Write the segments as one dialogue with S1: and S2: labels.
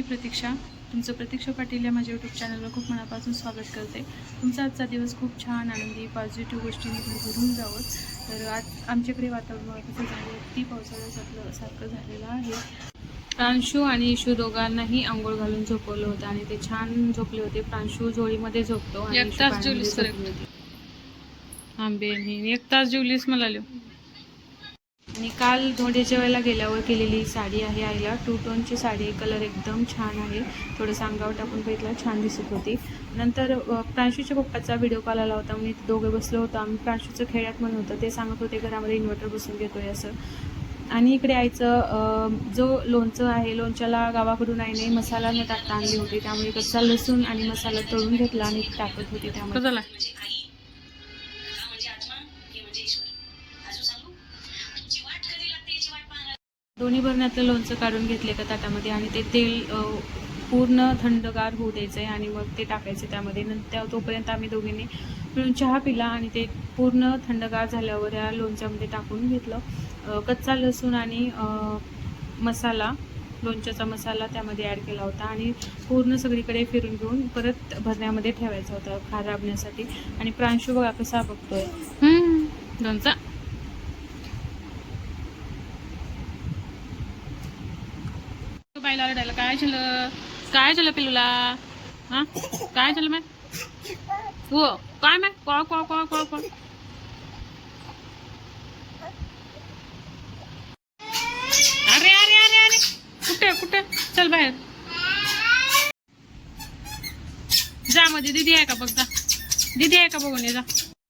S1: प्रतीक्षा. तुमचं प्रतीक्षा पाटील या माझ्या यूट्यूब चॅनलवर खूप मनापासून स्वागत करते. तुमचा आजचा दिवस खूप छान, आनंदी, पॉझिटिव्ह गोष्टींनी भरभरून जावं. तर आज आमच्याकडे वातावरण कसं झालं, अगदी पावसाळ्यासारखं झालेलं आहे. प्रांशू आणि इशू दोघांनाही आंघोळ घालून झोपवलं होतं आणि ते छान झोपले होते. प्रांशू झोळीमध्ये झोपतो आणि इशू पाण्यामध्ये झोपली होती. आंबे 1 तास जेवलीस मला लिहू. आणि काल धोंड्याच्या वेळेला गेल्यावर केलेली साडी आहे आईला. 2 टोनची साडी, कलर एकदम छान आहे. थोडंसं अंगावर टाकून बघितलं, छान दिसत होती. नंतर प्रांशूच्या पप्पाचा व्हिडिओ कॉल आला होता. मी दोघे बसलो होतो आम्ही. प्रांशूचं खेड्यात म्हणत होतं, ते सांगत होते घरामध्ये इन्व्हर्टर बसून घेतोय असं. आणि इकडे आईचं जो लोणचं आहे, लोणच्याला गावाकडून आईने मसाला न टाकता आणली होती, त्यामुळे कच्चा लसूण आणि मसाला तळून घेतला आणि टाकत होती. त्यामुळे दोन्ही भरण्यातलं लोणचं काढून घेतले एका ताटामध्ये आणि ते तेल पूर्ण थंडगार होऊ द्यायचं आहे आणि मग ते टाकायचं त्यामध्ये. नंतर तोपर्यंत आम्ही दोघींनी मिळून चहा पिला आणि ते पूर्ण थंडगार झाल्यावर या लोणच्यामध्ये टाकून घेतलं. कच्चा लसूण आणि मसाला, लोणच्याचा मसाला त्यामध्ये ॲड केला होता आणि पूर्ण सगळीकडे फिरून घेऊन परत भरण्यामध्ये ठेवायचा होता खराबण्यासाठी. आणि प्रांशू बघा कसा बघतोय लोणचा. बाईला रडायला काय झालं पिल्लूला? हा काय झालं मॅ? हो काय मॅ? कॉ कॉ कॉ कॉ कॉ. अरे अरे अरे अरे कुठे कुठे? चल बाहेर जा. मध्ये दीदी आहे का बघ जा. दीदी आहे का बघून ये जा.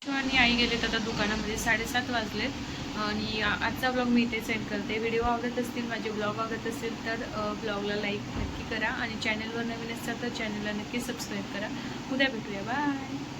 S1: आणि आई गेलेत आता दुकानामध्ये. 7:30 वाजलेत आणि आजचा ब्लॉग मी इथे सेंड करते. व्हिडिओ आवडत असतील, माझे ब्लॉग आवडत असेल तर ब्लॉगला लाईक नक्की करा आणि चॅनलवर नवीन असाल तर चॅनलला नक्की सबस्क्राईब करा. उद्या भेटूया. बाय.